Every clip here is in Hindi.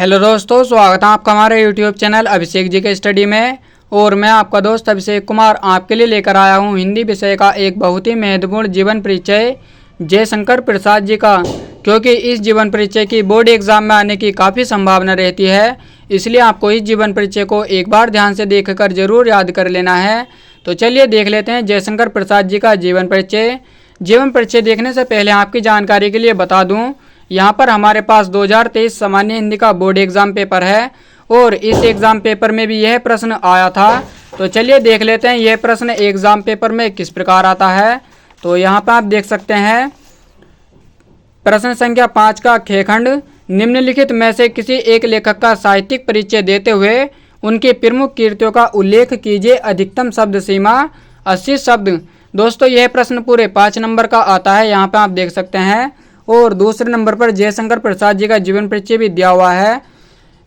हेलो दोस्तों, स्वागत है आपका हमारे यूट्यूब चैनल अभिषेक जी के स्टडी में। और मैं आपका दोस्त अभिषेक कुमार आपके लिए लेकर आया हूं हिंदी विषय का एक बहुत ही महत्वपूर्ण जीवन परिचय जयशंकर प्रसाद जी का, क्योंकि इस जीवन परिचय की बोर्ड एग्जाम में आने की काफ़ी संभावना रहती है। इसलिए आपको इस जीवन परिचय को एक बार ध्यान से देखकर ज़रूर याद कर लेना है। तो चलिए देख लेते हैं जयशंकर प्रसाद जी का जीवन परिचय। जीवन परिचय देखने से पहले आपकी जानकारी के लिए बता दूं, यहाँ पर हमारे पास 2023 सामान्य हिंदी का बोर्ड एग्ज़ाम पेपर है और इस एग्ज़ाम पेपर में भी यह प्रश्न आया था। तो चलिए देख लेते हैं यह प्रश्न एग्ज़ाम पेपर में किस प्रकार आता है। तो यहाँ पर आप देख सकते हैं प्रश्न संख्या 5 का खेखंड, निम्नलिखित में से किसी एक लेखक का साहित्यिक परिचय देते हुए उनकी प्रमुख कृतियों का उल्लेख कीजिए। अधिकतम शब्द सीमा 80 शब्द। दोस्तों यह प्रश्न पूरे 5 नंबर का आता है, यहाँ पे आप देख सकते हैं। और दूसरे नंबर पर जयशंकर प्रसाद जी का जीवन परिचय भी दिया हुआ है।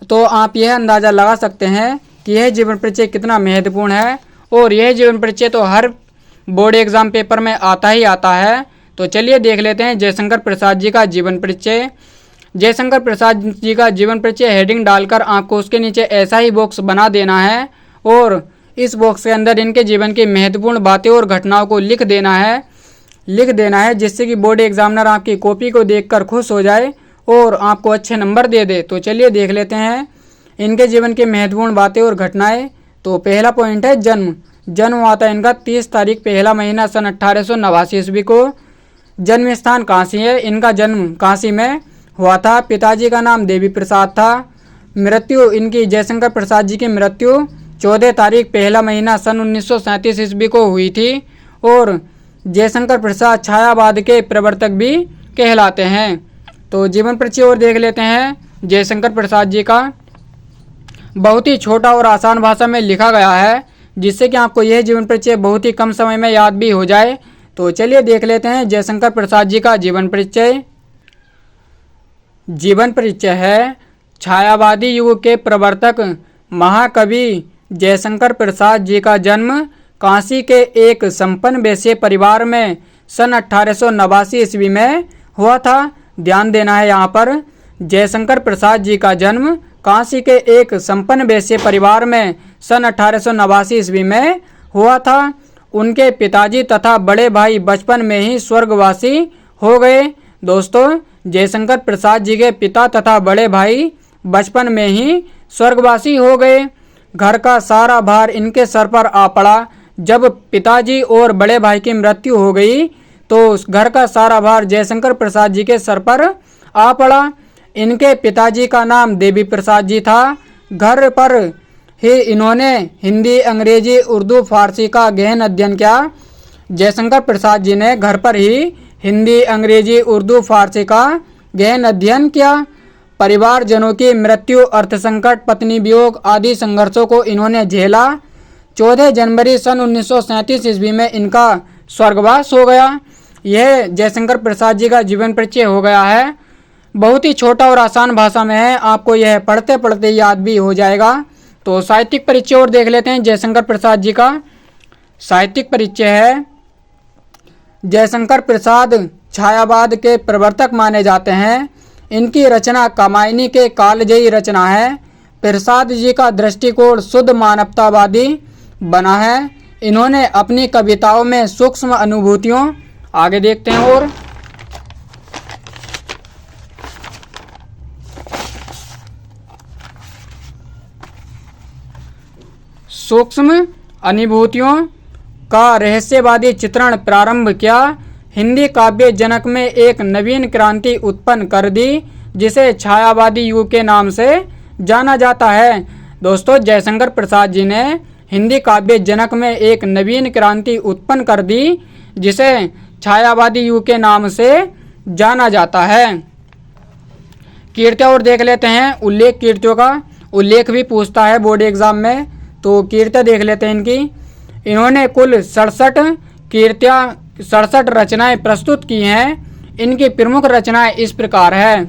तो आप यह अंदाज़ा लगा सकते हैं कि यह जीवन परिचय कितना महत्वपूर्ण है। और यह जीवन परिचय तो हर बोर्ड एग्ज़ाम पेपर में आता ही आता है। तो चलिए देख लेते हैं जयशंकर प्रसाद जी का जीवन परिचय। जयशंकर प्रसाद जी का जीवन परिचय हेडिंग डालकर आपको उसके नीचे ऐसा ही बॉक्स बना देना है और इस बॉक्स के अंदर इनके जीवन की महत्वपूर्ण बातें और घटनाओं को लिख देना है, जिससे कि बोर्ड एग्जामिनर आपकी कॉपी को देखकर खुश हो जाए और आपको अच्छे नंबर दे दे। तो चलिए देख लेते हैं इनके जीवन की महत्वपूर्ण बातें और घटनाएं। तो पहला पॉइंट है जन्म हुआ था इनका 30 तारीख पहला महीना सन 1889 ईस्वी को। जन्म स्थान काशी है, इनका जन्म काशी में हुआ था। पिताजी का नाम देवी प्रसाद था। मृत्यु इनकी जयशंकर प्रसाद जी की मृत्यु 14 तारीख पहला महीना सन 1937 ईस्वी को हुई थी। और जयशंकर प्रसाद छायावाद के प्रवर्तक भी कहलाते हैं। तो जीवन परिचय और देख लेते हैं जयशंकर प्रसाद जी का। बहुत ही छोटा और आसान भाषा में लिखा गया है, जिससे कि आपको यह जीवन परिचय बहुत ही कम समय में याद भी हो जाए। तो चलिए देख लेते हैं जयशंकर प्रसाद जी का जीवन परिचय। जीवन परिचय है छायावादी युग के प्रवर्तक महाकवि जयशंकर प्रसाद जी का जन्म काशी के एक संपन्न वैश्य परिवार में सन 1889 ईस्वी में हुआ था। ध्यान देना है यहाँ पर, जयशंकर प्रसाद जी का जन्म काशी के एक संपन्न वैश्य परिवार में सन 1889 ईस्वी में हुआ था। उनके पिताजी तथा बड़े भाई बचपन में ही स्वर्गवासी हो गए। दोस्तों जयशंकर प्रसाद जी के पिता तथा बड़े भाई बचपन में ही स्वर्गवासी हो गए। घर का सारा भार इनके सर पर आ पड़ा। जब पिताजी और बड़े भाई की मृत्यु हो गई तो उस घर का सारा भार जयशंकर प्रसाद जी के सर पर आ पड़ा। इनके पिताजी का नाम देवी प्रसाद जी था। घर पर ही इन्होंने हिंदी, अंग्रेजी, उर्दू, फारसी का गहन अध्ययन किया। जयशंकर प्रसाद जी ने घर पर ही हिंदी, अंग्रेजी, उर्दू, फारसी का गहन अध्ययन किया। परिवारजनों की मृत्यु, अर्थ संकट, पत्नी वियोग आदि संघर्षों को इन्होंने झेला। 14 जनवरी सन 1937 ईस्वी में इनका स्वर्गवास हो गया। यह जयशंकर प्रसाद जी का जीवन परिचय हो गया है। बहुत ही छोटा और आसान भाषा में है, आपको यह पढ़ते पढ़ते याद भी हो जाएगा। तो साहित्यिक परिचय और देख लेते हैं जयशंकर प्रसाद जी का। साहित्यिक परिचय है जयशंकर प्रसाद छायावाद के प्रवर्तक माने जाते हैं। इनकी रचना कामायनी के कालजयी रचना है। प्रसाद जी का दृष्टिकोण शुद्ध मानवतावादी बना है। इन्होंने अपनी कविताओं में सूक्ष्म अनुभूतियों, आगे देखते हैं, और सूक्ष्म अनुभूतियों का रहस्यवादी चित्रण प्रारंभ किया। हिंदी काव्य जनक में एक नवीन क्रांति उत्पन्न कर दी, जिसे छायावादी युग के नाम से जाना जाता है। दोस्तों जयशंकर प्रसाद जी ने हिंदी काव्य जनक में एक नवीन क्रांति उत्पन्न कर दी, जिसे छायावादी युग के नाम से जाना जाता है। कीर्तियाँ और देख लेते हैं। उल्लेख, कीर्तियों का उल्लेख भी पूछता है बोर्ड एग्जाम में। तो कीर्तियाँ देख लेते हैं इनकी। इन्होंने कुल 67 रचनाएं प्रस्तुत की हैं। इनकी प्रमुख रचनाएं इस प्रकार है।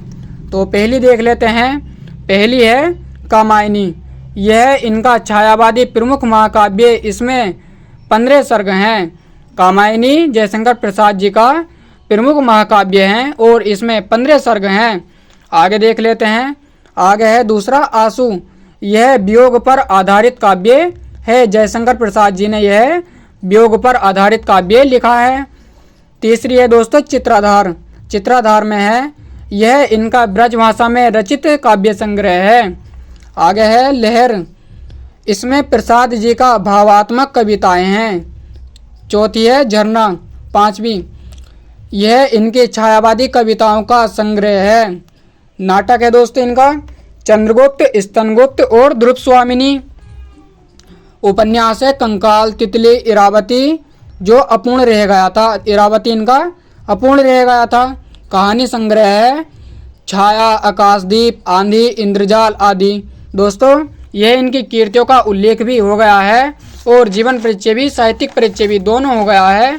तो पहली देख लेते हैं। पहली है कामायनी। यह इनका छायावादी प्रमुख महाकाव्य, इसमें 15 सर्ग हैं। कामायनी जयशंकर प्रसाद जी का प्रमुख महाकाव्य हैं और इसमें 15 सर्ग हैं। आगे देख लेते हैं। आगे है दूसरा आंसू, यह वियोग पर आधारित काव्य है। जयशंकर प्रसाद जी ने यह वियोग पर आधारित काव्य लिखा है। तीसरी है दोस्तों चित्राधार, चित्राधार में है, यह इनका ब्रजभाषा में रचित काव्य संग्रह है। आगे है लहर, इसमें प्रसाद जी का भावात्मक कविताएं हैं। चौथी है झरना, पांचवी, यह इनके छायावादी कविताओं का संग्रह है। नाटक है दोस्तों इनका चंद्रगुप्त, स्तनगुप्त और ध्रुव स्वामिनी। उपन्यास है कंकाल, तितली, इरावती जो अपूर्ण रह गया था, इरावती इनका अपूर्ण रह गया था। कहानी संग्रह है छाया, आकाशदीप, आंधी, इंद्रजाल आदि। दोस्तों यह इनकी कीर्तियों का उल्लेख भी हो गया है और जीवन परिचय भी, साहित्यिक परिचय भी दोनों हो गया है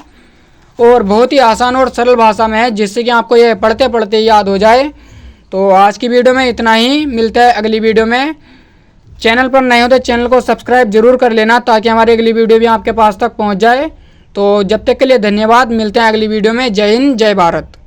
और बहुत ही आसान और सरल भाषा में है, जिससे कि आपको यह पढ़ते पढ़ते याद हो जाए। तो आज की वीडियो में इतना ही, मिलता है अगली वीडियो में। चैनल पर नए हो तो चैनल को सब्सक्राइब जरूर कर लेना ताकि हमारी अगली वीडियो भी आपके पास तक पहुंच जाए। तो जब तक के लिए धन्यवाद, मिलते हैं अगली वीडियो में। जय हिंद, जय भारत।